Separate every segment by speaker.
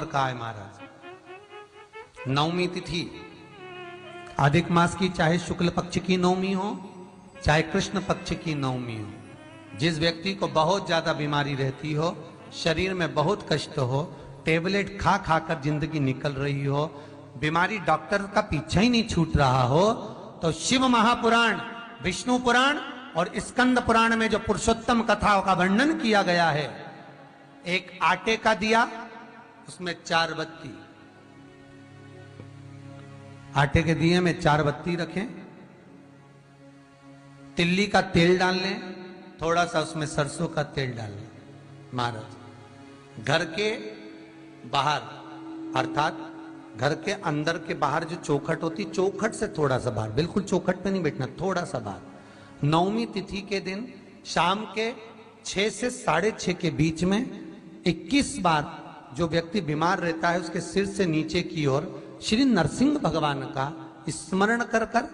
Speaker 1: कहा है महाराज। नवमी तिथि अधिक मास की, चाहे शुक्ल पक्ष की नवमी हो चाहे कृष्ण पक्ष की नवमी हो, जिस व्यक्ति को बहुत ज्यादा बीमारी रहती हो, शरीर में बहुत कष्ट हो, टेबलेट खा खा कर जिंदगी निकल रही हो, बीमारी डॉक्टर का पीछा ही नहीं छूट रहा हो, तो शिव महापुराण, विष्णु पुराण और स्कंद पुराण में जो पुरुषोत्तम कथाओं का वर्णन किया गया है, एक आटे का दिया, उसमें 4 बत्ती, आटे के दिए में 4 बत्ती रखें, तिल्ली का तेल डाल लें, थोड़ा सा उसमें सरसों का तेल डाल लें। महाराज, घर के बाहर अर्थात घर के अंदर के बाहर जो चौखट होती, चौखट से थोड़ा सा बाहर, बिल्कुल चौखट पे नहीं बैठना, थोड़ा सा बाहर, नवमी तिथि के दिन शाम के 6 से 6:30 के बीच में 21 बार जो व्यक्ति बीमार रहता है उसके सिर से नीचे की ओर श्री नरसिंह भगवान का स्मरण कर कर,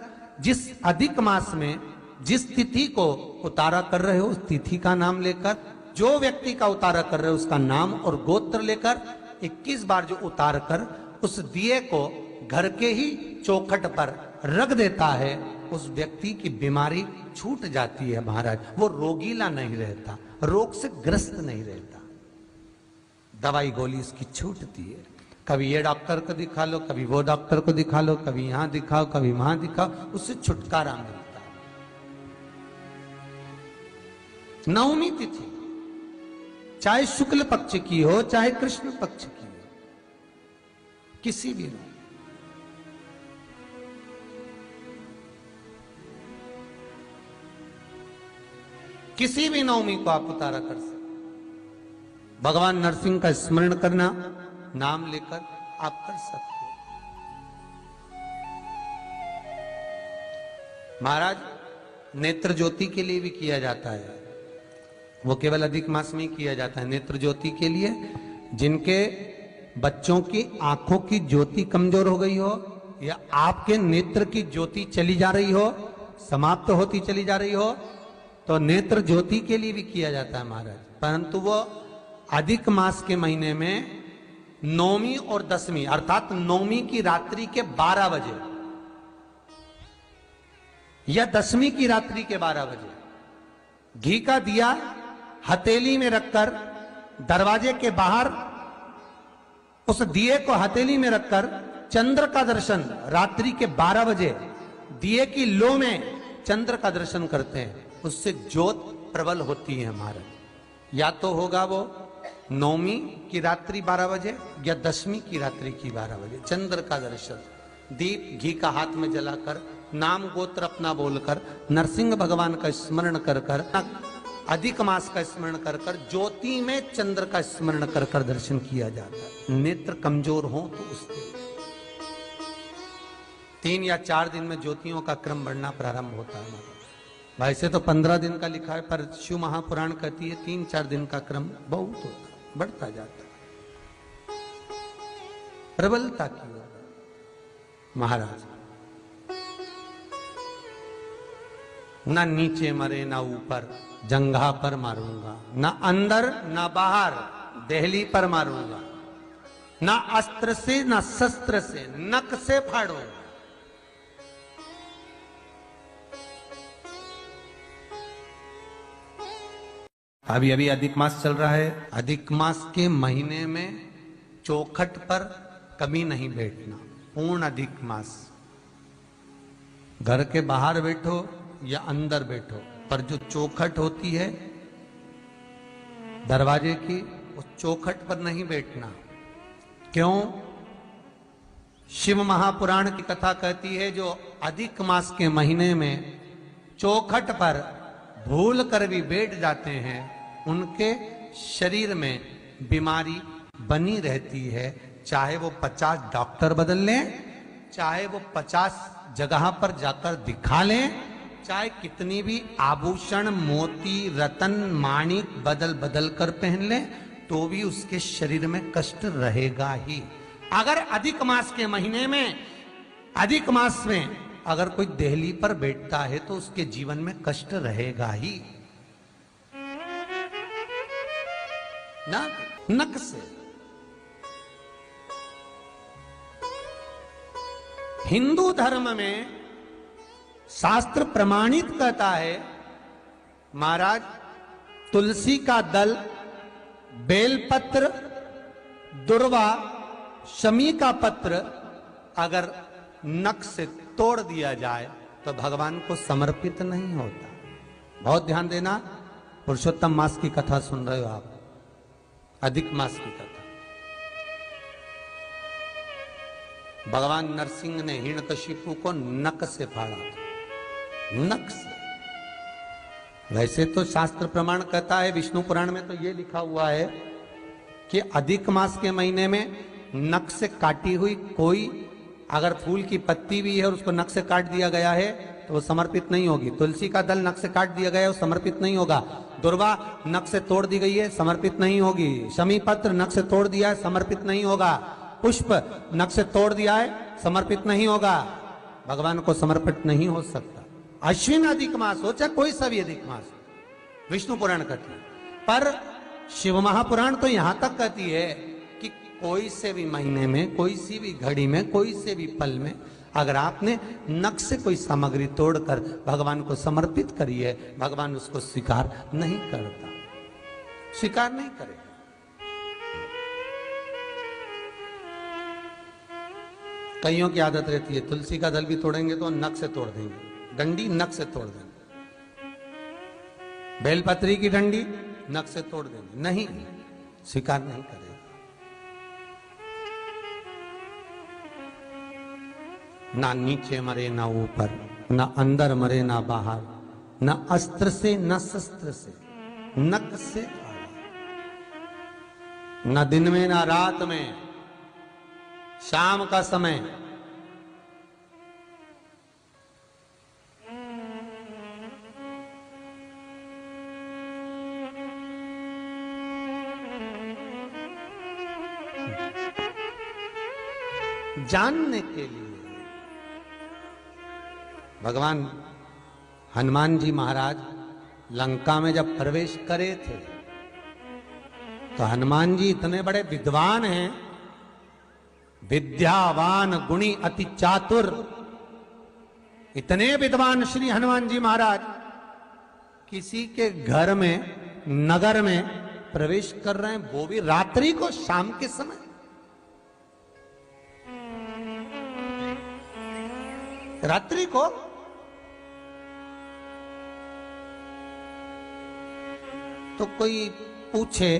Speaker 1: जिस अधिक मास में जिस तिथि को उतारा कर रहे हो उस तिथि का नाम लेकर, जो व्यक्ति का उतारा कर रहे हो उसका नाम और गोत्र लेकर 21 बार जो उतार कर उस दिए को घर के ही चौखट पर रख देता है, उस व्यक्ति की बीमारी छूट जाती है महाराज। वो रोगीला नहीं रहता, रोग से ग्रस्त नहीं रहता, दवाई गोली उसकी छूटती है। कभी ये डॉक्टर को दिखा लो, कभी वो डॉक्टर को दिखा लो, कभी यहां दिखाओ, कभी वहां दिखाओ, उससे छुटकारा मिलता है। नवमी तिथि चाहे शुक्ल पक्ष की हो चाहे कृष्ण पक्ष की हो, किसी भी हो, किसी भी नवमी को आप उतारा कर सकते। भगवान नरसिंह का स्मरण करना, नाम लेकर आप कर सकते हो। महाराज, नेत्र ज्योति के लिए भी किया जाता है, वो केवल अधिक मास में ही किया जाता है। नेत्र ज्योति के लिए जिनके बच्चों की आंखों की ज्योति कमजोर हो गई हो, या आपके नेत्र की ज्योति चली जा रही हो, समाप्त होती चली जा रही हो, तो नेत्र ज्योति के लिए भी किया जाता है महाराज। परंतु वो अधिक मास के महीने में नौवीं और 10वीं अर्थात नौवीं की रात्रि के 12 बजे या 10वीं की रात्रि के 12 बजे घी का दिया हथेली में रखकर, दरवाजे के बाहर उस दिए को हथेली में रखकर चंद्र का दर्शन रात्रि के 12 बजे दिए की लो में चंद्र का दर्शन करते हैं, उससे ज्योत प्रबल होती है हमारा। या तो होगा वो नौवीं की रात्रि 12 बजे या 10वीं की रात्रि की 12 बजे चंद्र का दर्शन, दीप घी का हाथ में जलाकर, नाम गोत्र अपना बोलकर, नरसिंह भगवान का स्मरण कर कर, अधिक मास का स्मरण कर कर, ज्योति में चंद्र का स्मरण कर कर दर्शन किया जाता है। नेत्र कमजोर हो तो उसके 3 या 4 दिन में ज्योतियों का क्रम बढ़ना प्रारंभ होता है। वैसे तो 15 दिन का लिखा है, पर शिव महापुराण कहती है 3-4 दिन का क्रम बहुत होता है, बढ़ता जाता है प्रबलता की ओर। महाराज, ना नीचे मरे ना ऊपर, जंघा पर मारूंगा, ना अंदर ना बाहर, देहली पर मारूंगा, ना अस्त्र से ना शस्त्र से, नख से फाड़ूंगा। अभी अभी अधिक मास चल रहा है, अधिक मास के महीने में चौखट पर कभी नहीं बैठना, पूर्ण अधिक मास। घर के बाहर बैठो या अंदर बैठो, पर जो चौखट होती है दरवाजे की, उस चौखट पर नहीं बैठना। क्यों? शिव महापुराण की कथा कहती है जो अधिक मास के महीने में चौखट पर भूल कर भी बैठ जाते हैं, उनके शरीर में बीमारी बनी रहती है। चाहे वो 50 डॉक्टर बदल लें, चाहे वो 50 जगह पर जाकर दिखा लें, चाहे कितनी भी आभूषण मोती रतन माणिक बदल बदल कर पहन ले, तो भी उसके शरीर में कष्ट रहेगा ही। अगर अधिक मास के महीने में, अधिक मास में अगर कोई देहली पर बैठता है तो उसके जीवन में कष्ट रहेगा ही ना। नक से हिंदू धर्म में शास्त्र प्रमाणित कहता है महाराज, तुलसी का दल, बेलपत्र, दुर्वा, शमी का पत्र अगर नख से तोड़ दिया जाए तो भगवान को समर्पित नहीं होता। बहुत ध्यान देना, पुरुषोत्तम मास की कथा सुन रहे हो आप, अधिक मास की कथा। भगवान नरसिंह ने हिरण्यकशिपु को नख से फाड़ा था, नख से। वैसे तो शास्त्र प्रमाण कहता है, विष्णु पुराण में तो ये लिखा हुआ है कि अधिक मास के महीने में नख से काटी हुई कोई अगर फूल की पत्ती भी है और उसको नख से काट दिया गया है तो वो समर्पित नहीं होगी। तुलसी का दल नख से काट दिया गया है, वो समर्पित नहीं होगा। दुर्वा नख से तोड़ दी गई है, समर्पित नहीं होगी। शमी पत्र नख से तोड़ दिया है, समर्पित नहीं होगा। पुष्प नख से तोड़ दिया है, समर्पित नहीं होगा। भगवान को समर्पित नहीं हो सकता। अश्विन अधिक मास हो चाहे कोई सा भी अधिक मास, विष्णु पुराण कहती है। पर शिव महापुराण तो यहां तक कहती है कि कोई से भी महीने में, कोई सी भी घड़ी में, कोई से भी पल में अगर आपने नख से कोई सामग्री तोड़कर भगवान को समर्पित करी है, भगवान उसको स्वीकार नहीं करता, स्वीकार नहीं करेगा। कईयों की आदत रहती है, तुलसी का दल भी तोड़ेंगे तो नख से तोड़ देंगे, डंडी नख से तोड़ देंगे, बेलपत्री की डंडी नख से तोड़ देंगे। नहीं, स्वीकार नहीं करेगा। ना नीचे मरे ना ऊपर, ना अंदर मरे ना बाहर, ना अस्त्र से ना शस्त्र से, नख से फाड़ा। ना दिन में ना रात में, शाम का समय जानने के लिए भगवान हनुमान जी महाराज लंका में जब प्रवेश करे थे तो हनुमान जी इतने बड़े विद्वान हैं, विद्यावान गुणी अति चातुर, इतने विद्वान श्री हनुमान जी महाराज किसी के घर में, नगर में प्रवेश कर रहे हैं, वो भी रात्रि को, शाम के समय। रात्रि को तो कोई पूछे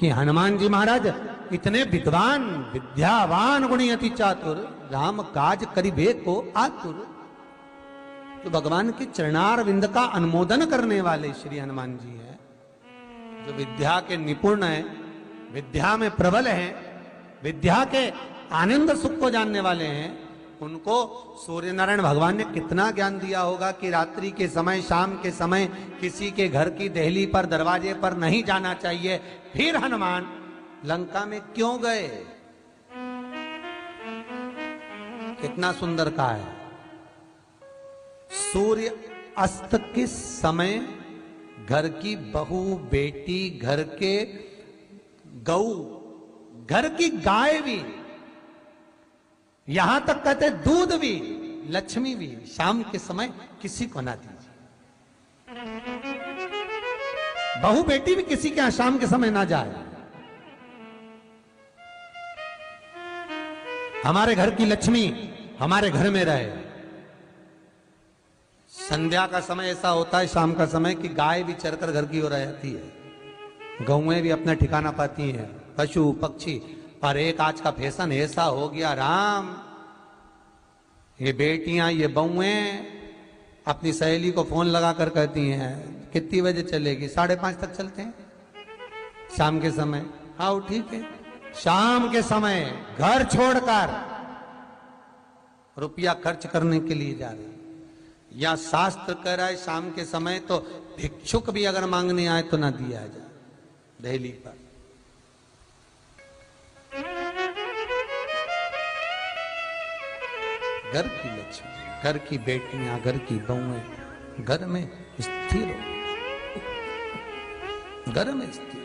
Speaker 1: कि हनुमान जी महाराज इतने विद्वान, विद्यावान, गुणी अति चातुर, राम काज करिबे को आतुर, तो भगवान के चरणार विंद का अनुमोदन करने वाले श्री हनुमान जी हैं, जो विद्या के निपुण हैं, विद्या में प्रबल हैं, विद्या के आनंद सुख को जानने वाले हैं। उनको सूर्य नारायण भगवान ने कितना ज्ञान दिया होगा कि रात्रि के समय, शाम के समय किसी के घर की देहली पर, दरवाजे पर नहीं जाना चाहिए। फिर हनुमान लंका में क्यों गए? कितना सुंदर कहा है, सूर्य अस्त के समय घर की बहू, बेटी, घर के गऊ, घर की गाय भी, यहां तक कहते दूध भी, लक्ष्मी भी शाम के समय किसी को ना दीजिए। बहू बेटी भी किसी के यहां शाम के समय ना जाए। हमारे घर की लक्ष्मी हमारे घर में रहे। संध्या का समय ऐसा होता है, शाम का समय, कि गाय भी चरकर घर की ओर आती है, गौएं भी अपना ठिकाना पाती हैं, पशु पक्षी। पर एक आज का फैशन ऐसा हो गया राम, ये बेटियां, ये बहुएं अपनी सहेली को फोन लगाकर कहती हैं कितनी बजे चलेगी? 5:30 तक चलते हैं शाम के समय। आओ ठीक है, शाम के समय घर छोड़कर रुपया खर्च करने के लिए जा रही। या शास्त्र कह रहा है शाम के समय तो भिक्षुक भी अगर मांगने आए तो ना दिया जाए दहली पर। घर की लक्ष्मी, घर की बेटियां, घर की बहुएं घर में स्थिर हो, घर में स्थिर।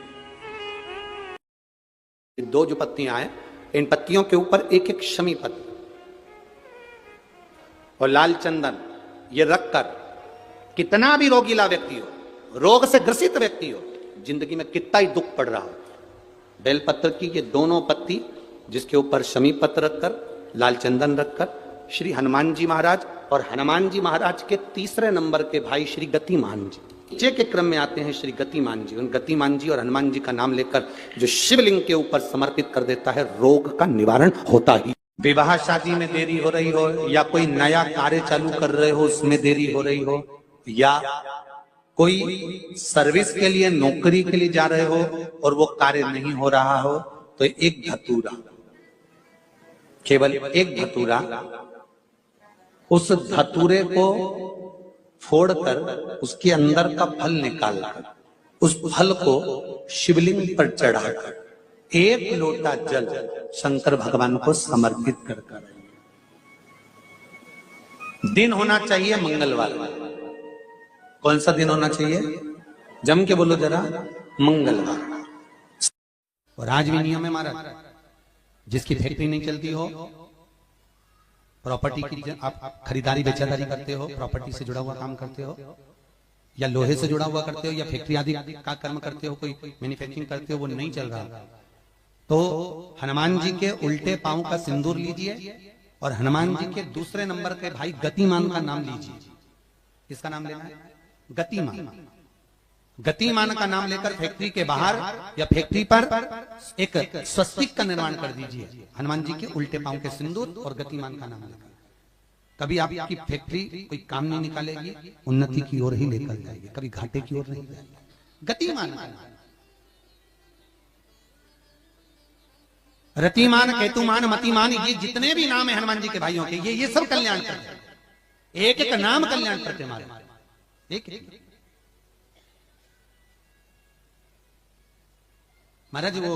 Speaker 1: दो जो पत्तियां हैं, इन पत्तियों के ऊपर एक एक शमी पत्र, और लाल चंदन ये रखकर कितना भी रोगीला व्यक्ति हो, रोग से ग्रसित व्यक्ति हो, जिंदगी में कितना ही दुख पड़ रहा हो, बेलपत्र की ये दोनों पत्ती जिसके ऊपर शमी पत्र रखकर, लाल चंदन रखकर श्री हनुमान जी महाराज और हनुमान जी महाराज के तीसरे नंबर के भाई श्री गतिमान जी, नीचे के क्रम में आते हैं श्री गतिमान जी। उन गतिमान जी और हनुमान जी का नाम लेकर जो शिवलिंग के ऊपर समर्पित कर देता है, रोग का निवारण होता ही। विवाह शादी में देरी हो रही हो, या कोई नया कार्य चालू कर रहे हो उसमें देरी हो रही हो, या कोई सर्विस के लिए नौकरी के लिए जा रहे हो और वो कार्य नहीं हो रहा हो, तो एक धतूरा, केवल एक धतूरा, उस धतूरे को फोड़कर उसके अंदर का फल निकालकर उस फल को शिवलिंग पर चढ़ाकर एक लोटा जल शंकर भगवान को समर्पित कर। दिन होना चाहिए मंगलवार। कौन सा दिन होना चाहिए? जम के बोलो जरा, मंगलवार। और आज भी नियम है हमारा, जिसकी फैक्ट्री नहीं चलती हो, प्रॉपर्टी की आप खरीदारी बेचादारी करते हो, प्रॉपर्टी से जुड़ा हुआ काम करते हो, या लोहे से जुड़ा हुआ करते हो, या फैक्ट्री आदि का कर्म करते हो, कोई मैन्युफैक्चरिंग करते हो, वो नहीं चल रहा, तो हनुमान जी के उल्टे पांव का सिंदूर लीजिए और हनुमान जी के दूसरे नंबर के भाई गतिमान का नाम लीजिए। किसका नाम लेना है? गतिमान। गतिमान का नाम लेकर फैक्ट्री के बाहर या फैक्ट्री पर एक स्वस्तिक का निर्माण कर दीजिए, हनुमान जी के उल्टे पांव के सिंदूर और गतिमान का नाम लेकर। कभी आपकी फैक्ट्री कोई काम नहीं निकालेगी, उन्नति की ओर ही लेकर जाएगी, कभी घाटे की ओर नहीं जाएगी। गतिमान का नाम, रतिमान, केतुमान, मतिमान, ये जितने भी नाम है हनुमान जी के भाइयों के, ये सब कल्याण करते हैं। एक एक नाम कल्याण करते हमारे, एक एक। महाराज वो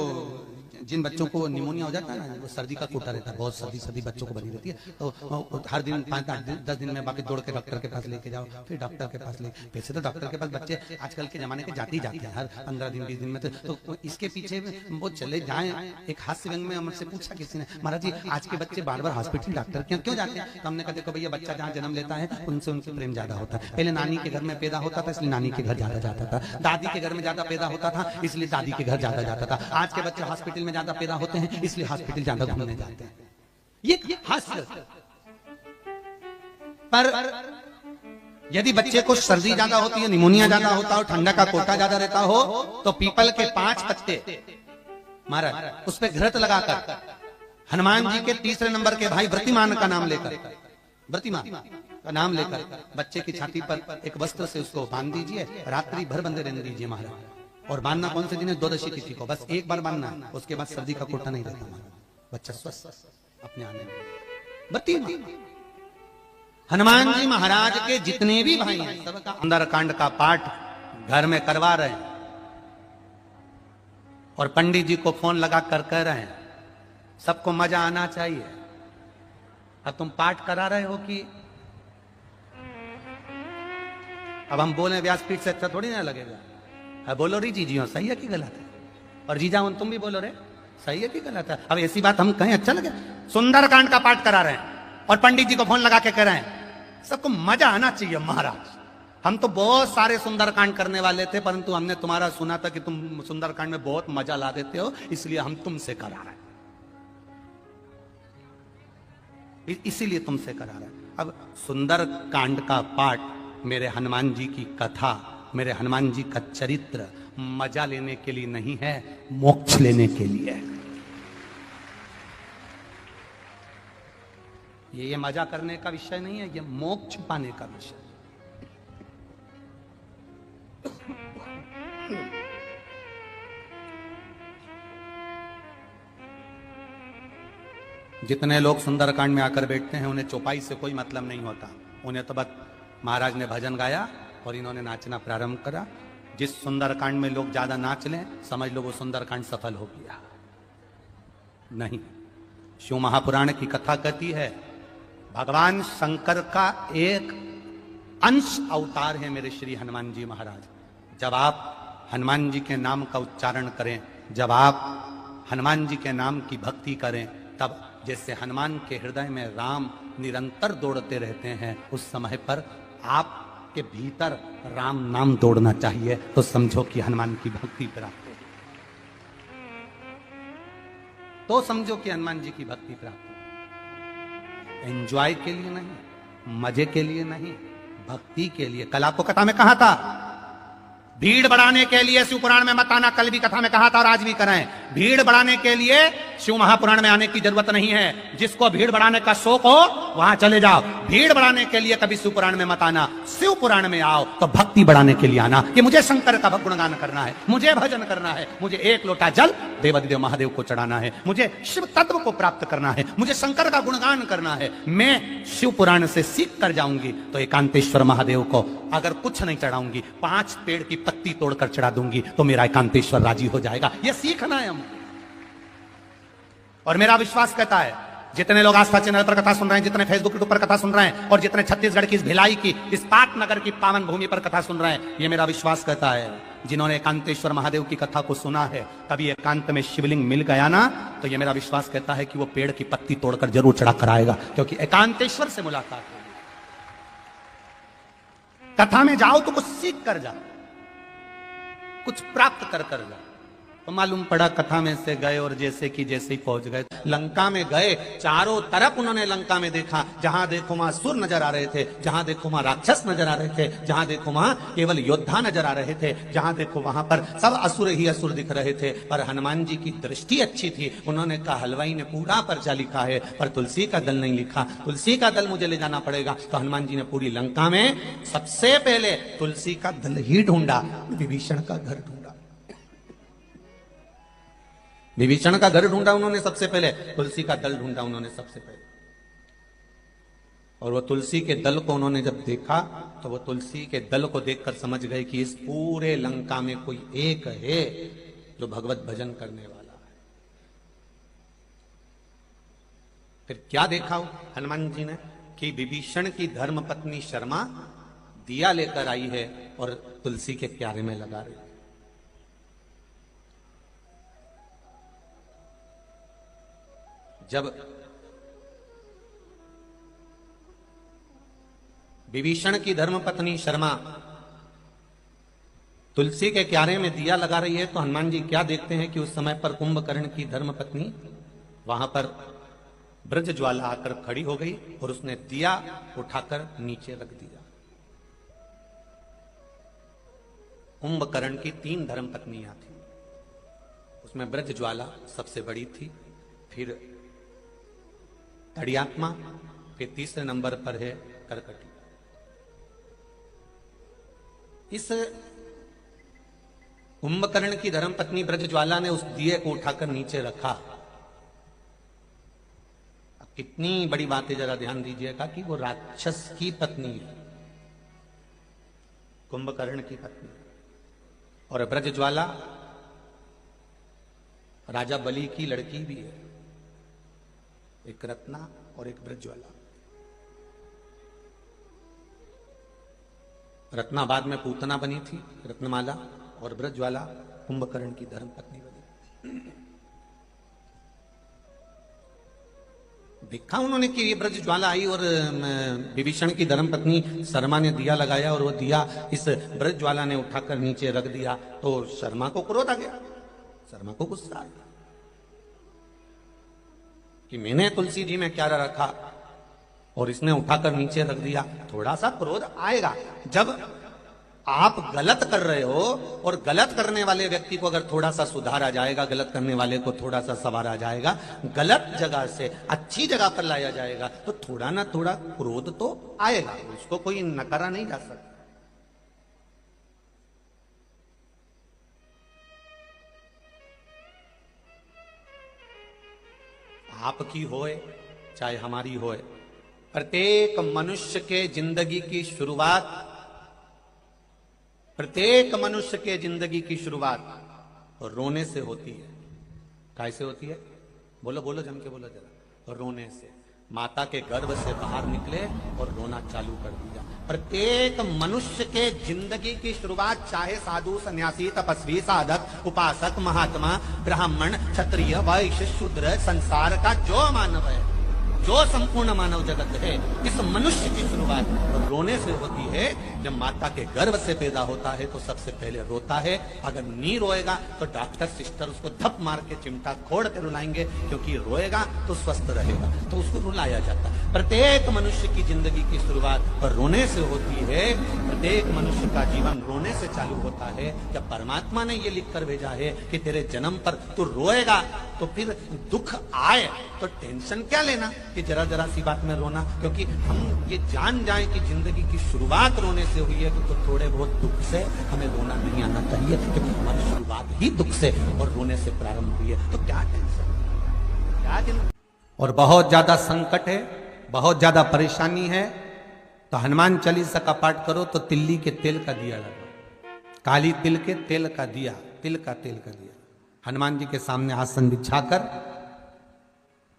Speaker 1: जिन बच्चों को निमोनिया हो जाता है ना, वो सर्दी का कोटा रहता है, बहुत सर्दी बच्चों को बनी रहती है, तो हर दिन 5-10 दिन में वापस दौड़ के डॉक्टर के पास लेके जाओ, फिर डॉक्टर के पास ले। वैसे तो डॉक्टर के पास बच्चे आजकल के जमाने के जाते ही जाते हैं, हर 15 दिन 20 दिन में। तो इसके पीछे वो चले जाएं। एक हास्य व्यंग में हमसे पूछा किसी ने, महाराज जी आज के बच्चे बार बार हॉस्पिटल डॉक्टर के क्यों जाते हैं? तो हमने कहा देखो भैया, बच्चा जहाँ जन्म लेता है उनसे उनसे प्रेम ज्यादा होता है। पहले नानी के घर में पैदा होता था, इसलिए नानी के घर ज्यादा जाता था, दादी के घर में ज्यादा पैदा होता था, इसलिए दादी के घर ज्यादा जाता था। आज के बच्चे हॉस्पिटल में ज्यादा पैदा होते हैं, इसलिए हॉस्पिटल ज्यादा घूमने जाते हैं। ये हास्य। पर यदि बच्चे को सर्दी ज्यादा होती है, निमोनिया ज्यादा होता हो, ठंडा का कोटा ज्यादा रहता हो, तो पीपल के 5 पत्ते महाराज उस पर घृत लगाकर हनुमान जी के तीसरे नंबर के भाई व्रतिमान का नाम लेकर, व्रतिमान का नाम लेकर बच्चे की छाती पर एक वस्त्र से उसको बांध दीजिए, रात्रि भर बंधे रहने दीजिए महाराज। और बांधना कौन से दिन है? 12 तिथि को, बस एक बार बांधना, उसके बाद सर्दी का कोटा नहीं रहता, बच्चा स्वस्थ अपने आने में। हनुमान जी महाराज के जितने भी भाई हैं सबका सुंदरकांड का पाठ घर में करवा रहे हैं, और पंडित जी को फोन लगा कर कह रहे हैं सबको मजा आना चाहिए। अब तुम पाठ करा रहे हो कि अब हम बोले व्यासपीठ से अच्छा थोड़ी ना लगेगा। अब बोलो री जीजियो सही है कि गलत है, और जीजा तुम भी बोलो रे सही है कि गलत है। अब ऐसी बात हम कहें अच्छा लगे? सुंदरकांड का पाठ करा रहे हैं और पंडित जी को फोन लगा के कह रहे हैं सबको मजा आना चाहिए। महाराज हम तो बहुत सारे सुंदरकांड करने वाले थे, परंतु हमने तुम्हारा सुना था कि तुम सुंदरकांड में बहुत मजा ला देते हो, इसलिए हम तुमसे करा रहे हैं, इसीलिए तुमसे करा रहे हैं। अब सुंदरकांड का पाठ, मेरे हनुमान जी की कथा, मेरे हनुमान जी का चरित्र मजा लेने के लिए नहीं है, मोक्ष लेने के लिए है। ये मजा करने का विषय नहीं है, ये मोक्ष पाने का विषय। जितने लोग सुंदरकांड में आकर बैठते हैं उन्हें चौपाई से कोई मतलब नहीं होता, उन्हें तो बस महाराज ने भजन गाया और इन्होंने नाचना प्रारंभ करा। जिस सुंदरकांड में लोग ज्यादा नाच लें समझ लो वो सुंदरकांड सफल हो गया। नहीं, शिव महापुराण की कथा कहती है भगवान शंकर का एक अंश अवतार है मेरे श्री हनुमान जी महाराज। जब आप हनुमान जी के नाम का उच्चारण करें, जब आप हनुमान जी के नाम की भक्ति करें, तब जैसे हनुमान के हृदय में राम निरंतर दौड़ते रहते हैं, उस समय पर आपके भीतर राम नाम दौड़ना चाहिए, तो समझो कि हनुमान की भक्ति प्राप्त हो, तो समझो कि हनुमान जी की भक्ति प्राप्त हो। एंजॉय के लिए नहीं, मजे के लिए नहीं, भक्ति के लिए। कल आपको कथा में कहा था, भीड़ बढ़ाने के लिए शिव पुराण में मत आना, कल भी कथा में कहा था और आज भी कराएं। भीड़ बढ़ाने के लिए शिव महापुराण में आने की जरूरत नहीं है। जिसको भीड़ बढ़ाने का शौक हो वहां चले जाओ। भीड़ बढ़ाने के लिए कभी शिव पुराण में मत आना, शिव पुराण में आओ तो भक्ति बढ़ाने के लिए आना कि मुझे शंकर का गुणगान करना है, मुझे भजन करना है, मुझे एक लोटा जल देवादिदेव महादेव को चढ़ाना है, मुझे शिव तत्व को प्राप्त करना है, मुझे शंकर का गुणगान करना है। मैं शिव पुराण से सीख कर जाऊंगी तो एकांतेश्वर महादेव को अगर कुछ नहीं चढ़ाऊंगी, 5 पेड़ की पत्ती तोड़कर चढ़ा दूंगी तो मेरा एकांतेश्वर राजी हो जाएगा। यह सीखना है हम। और मेरा विश्वास कहता है, जितने लोग आस्था चैनल पर कथा सुन रहे हैं, जितने फेसबुक पर कथा सुन रहे हैं, और जितने छत्तीसगढ़ की इस भिलाई की, इस पाटनगर की पावन भूमि पर कथा सुन रहे हैं, ये मेरा विश्वास कहता है, जिन्होंने एकांतेश्वर महादेव की कथा को सुना है, कभी एकांत में शिवलिंग मिल गया ना, तो ये मेरा विश्वास कहता है कि वो पेड़ की पत्ती तोड़कर जरूर चढ़ा कर आएगा, क्योंकि एकांतेश्वर से मुलाकात है। कथा में जाओ तो कुछ सीख कर जाओ, कुछ प्राप्त कर कर जाओ। तो मालूम पड़ा कथा में से गए और जैसे कि जैसे ही पहुंच गए लंका में गए, चारों तरफ उन्होंने लंका में देखा, जहां देखो वहां असुर नजर आ रहे थे, जहां देखो वहां राक्षस नजर आ रहे थे, जहां देखो वहां केवल योद्धा नजर आ रहे थे, जहां देखो वहां पर सब असुर ही असुर दिख रहे थे। पर हनुमान जी की दृष्टि अच्छी थी। उन्होंने कहा, हलवाई ने पूरा पर्चा लिखा है पर तुलसी का दल नहीं लिखा, तुलसी का दल मुझे ले जाना पड़ेगा। तो हनुमान जी ने पूरी लंका में सबसे पहले तुलसी का दल ही ढूंढा, विभीषण का घर ढूंढा, विभीषण का घर ढूंढा उन्होंने सबसे पहले, तुलसी का दल ढूंढा उन्होंने सबसे पहले। और वो तुलसी के दल को उन्होंने जब देखा तो वो तुलसी के दल को देखकर समझ गए कि इस पूरे लंका में कोई एक है जो भगवत भजन करने वाला है। फिर क्या देखा हनुमान जी ने कि विभीषण की धर्म पत्नी शर्मा दिया लेकर आई है और तुलसी के क्यारे में लगा रही है। जब विभीषण की धर्मपत्नी शर्मा तुलसी के क्यारे में दिया लगा रही है तो हनुमान जी क्या देखते हैं कि उस समय पर कुंभकर्ण की धर्मपत्नी वहां पर ब्रज ज्वाला आकर खड़ी हो गई और उसने दिया उठाकर नीचे रख दिया। कुंभकर्ण की 3 धर्मपत्नियां थी, उसमें ब्रज ज्वाला सबसे बड़ी थी, फिर तड़ियात्मा, फिर तीसरे नंबर पर है करकटी। इस कुंभकर्ण की धर्मपत्नी ब्रजज्वाला ने उस दिए को उठाकर नीचे रखा। अब कितनी बड़ी बात है, जरा ध्यान दीजिएगा कि वो राक्षस की पत्नी है, कुंभकर्ण की पत्नी, और ब्रजज्वाला राजा बलि की लड़की भी है, एक रत्ना और एक ब्रजज्वाला। रत्ना बाद में पूतना बनी थी, रत्नमाला, और ब्रजज्वाला कुंभकर्ण की धर्मपत्नी बनी। देखा उन्होंने कि ये ब्रजज्वाला आई और विभीषण की धर्मपत्नी शर्मा ने दिया लगाया और वो दिया इस ब्रजज्वाला ने उठाकर नीचे रख दिया, तो शर्मा को क्रोध आ गया, शर्मा को गुस्सा आ गया कि मैंने तुलसी जी में क्या रखा और इसने उठाकर नीचे रख दिया। थोड़ा सा क्रोध आएगा जब आप गलत कर रहे हो और गलत करने वाले व्यक्ति को अगर थोड़ा सा सुधारा जाएगा, गलत करने वाले को थोड़ा सा संवारा जाएगा, गलत जगह से अच्छी जगह पर लाया जाएगा, तो थोड़ा ना थोड़ा क्रोध तो आएगा, उसको कोई नकारा नहीं जा सकता। आपकी होए चाहे हमारी होए, प्रत्येक मनुष्य के जिंदगी की शुरुआत, प्रत्येक मनुष्य के जिंदगी की शुरुआत रोने से होती है। कैसे होती है? बोलो बोलो, जम के बोलो जरा। रोने से। माता के गर्भ से बाहर निकले और रोना चालू कर दिया। प्रत्येक मनुष्य के जिंदगी की शुरुआत, चाहे साधु, सन्यासी, तपस्वी, साधक, उपासक, महात्मा, ब्राह्मण, क्षत्रिय, वैश्य, शूद्र, संसार का जो मानव है, जो संपूर्ण मानव जगत है, इस मनुष्य की शुरुआत रोने से होती है। जब माता के गर्भ से पैदा होता है तो सबसे पहले रोता है। अगर नहीं रोएगा तो डॉक्टर सिस्टर उसको धप मार के चिमटा खोड़ के रुलाएंगे, क्योंकि रोएगा तो स्वस्थ रहेगा, तो उसको रुलाया जाता है। प्रत्येक मनुष्य की जिंदगी की शुरुआत रोने से होती है। प्रत्येक मनुष्य का जीवन रोने से चालू होता है। जब परमात्मा ने ये लिख कर भेजा है कि तेरे जन्म पर तू रोएगा, तो फिर दुख आए तो टेंशन क्या लेना कि जरा जरा सी बात में रोना, क्योंकि हम ये जान जाएं कि जिंदगी की शुरुआत रोने से हुई है, तो थोड़े बहुत दुख से हमें रोना नहीं आना चाहिए, क्योंकि हमारी शुरुआत ही दुख से और रोने से प्रारंभ हुई है। तो क्या टेंशन, क्या दिन। और बहुत ज्यादा संकट है, बहुत ज्यादा परेशानी है, तो हनुमान चालीसा का पाठ करो तो तिल्ली के तेल का दिया लगाओ, काली तिल के तेल का दिया, तिल का तेल का दिया हनुमान जी के सामने आसन बिछाकर।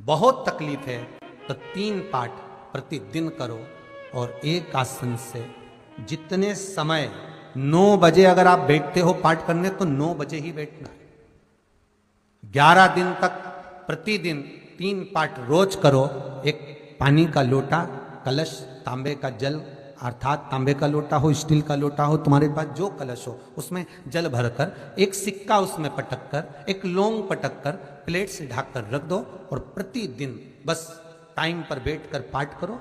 Speaker 1: बहुत तकलीफ है तो 3 पाठ प्रतिदिन करो, और एक आसन से जितने समय 9 बजे अगर आप बैठते हो पाठ करने तो 9 बजे ही बैठना है। 11 दिन तक प्रतिदिन 3 पाठ रोज करो। एक पानी का लोटा, कलश, तांबे का जल, अर्थात तांबे का लोटा हो, स्टील का लोटा हो, तुम्हारे पास जो कलश हो, उसमें जल भरकर एक सिक्का उसमें पटक कर, एक लौंग पटक कर प्लेट से ढक कर रख दो, और प्रतिदिन बस टाइम पर बैठकर पाठ करो।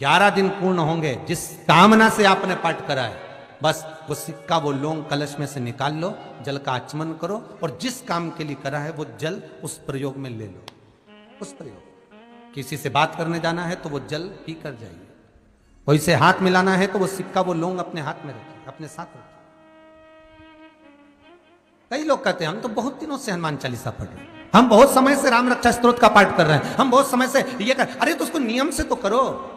Speaker 1: 11 दिन पूर्ण होंगे, जिस कामना से आपने पाठ करा है, बस वो सिक्का, वो लौंग कलश में से निकाल लो, जल का आचमन करो, और जिस काम के लिए करा है वो जल उस प्रयोग में ले लो। उस प्रयोग, किसी से बात करने जाना है तो वो जल पी कर जाइए, कोई से हाथ मिलाना है तो वो सिक्का, वो लौंग अपने हाथ में रखिए, अपने साथ रखिए। कई लोग कहते हैं हम तो बहुत दिनों से हनुमान चालीसा पढ़ रहे हैं, हम बहुत समय से राम रक्षा स्तोत्र का पाठ कर रहे हैं, हम बहुत समय से ये कर। अरे तो उसको नियम से तो करो।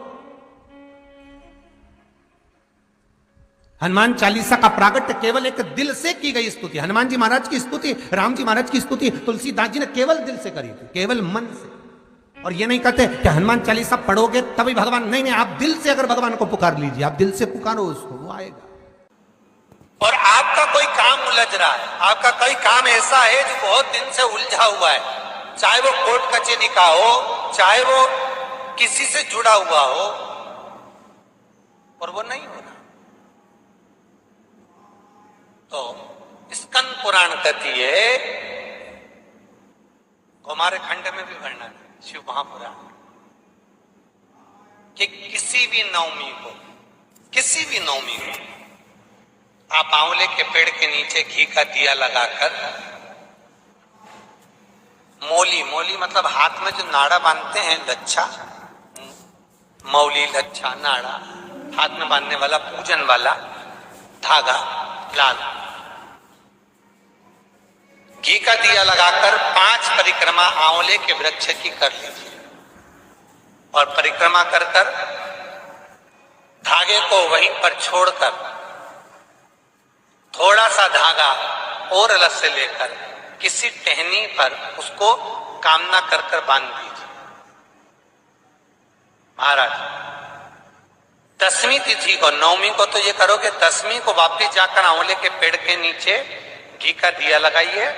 Speaker 1: हनुमान चालीसा का प्रागट्य केवल एक दिल से की गई स्तुति। हनुमान जी महाराज की स्तुति, राम जी महाराज की स्तुति तुलसीदास जी ने केवल दिल से करी थी, केवल मन से। और ये नहीं कहते कि हनुमान चालीसा पढ़ोगे तभी भगवान, नहीं, आप दिल से अगर भगवान को पुकार लीजिए, आप दिल से पुकारो उसको, वो आएगा। और आपका कोई काम उलझ रहा है, आपका कोई काम ऐसा है जो बहुत दिन से उलझा हुआ है, चाहे वो कोर्ट कचहरी का हो, चाहे वो किसी से जुड़ा हुआ हो, और वो नहीं हो रहा, तो स्कंद पुराण कहती है, हमारे खंड में भी वर्णन है शिव महापुराण, कि किसी भी नवमी को आप आंवले के पेड़ के नीचे घी का दिया लगाकर, मौली मतलब हाथ में जो नाड़ा बांधते हैं, लच्छा, मौली, लच्छा, नाड़ा, हाथ में बांधने वाला पूजन वाला धागा लाल, घी का दिया लगाकर 5 परिक्रमा आंवले के वृक्ष की कर लीजिए, और परिक्रमा कर कर धागे को वहीं पर छोड़कर थोड़ा सा धागा और अलग से लेकर किसी टहनी पर उसको कामना कर कर बांध दीजिए। महाराज 10वीं तिथि को, 9वीं को तो ये करोगे, 10वीं को वापिस जाकर आंवले के पेड़ के नीचे घी का दिया लगाइए,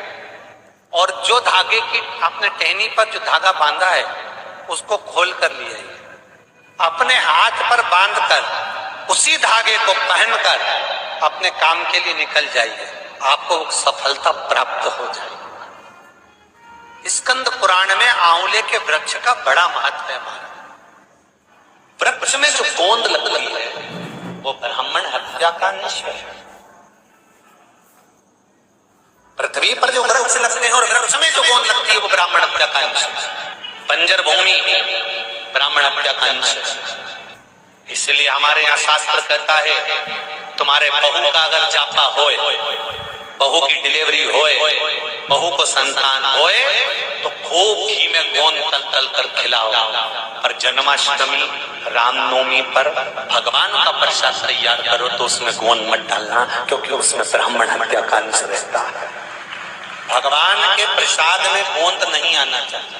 Speaker 1: और जो धागे की आपने टहनी पर जो धागा बांधा है उसको खोल कर लिए, अपने हाथ पर बांधकर उसी धागे को पहनकर अपने काम के लिए निकल जाइए, आपको सफलता प्राप्त हो जाएगी। स्कंद पुराण में आंवले के वृक्ष का बड़ा महत्व है। वृक्ष में जो गोंद लगती है वो ब्राह्मण हत्या का निश्चय है। पृथ्वी पर जो वृक्ष लगते हैं और वृक्ष में जो गोंद लगती है वो ब्राह्मण हत्या का निश्चय है। बंजर भूमि ब्राह्मण हत्या का निश्चय है। इसलिए हमारे यहाँ शास्त्र कहता है, तुम्हारे बहू का अगर जापा होए, बहू की डिलीवरी होए, बहू को संतान होए, तो खूब घी में गोंद तल तल कर खिलाओ। पर जन्माष्टमी, रामनवमी पर भगवान का प्रसाद तैयार करो तो उसमें गोंद मत डालना, क्योंकि उसमें ब्राह्मण हत्या का अंश रहता है। भगवान के प्रसाद में गोंद नहीं आना चाहिए।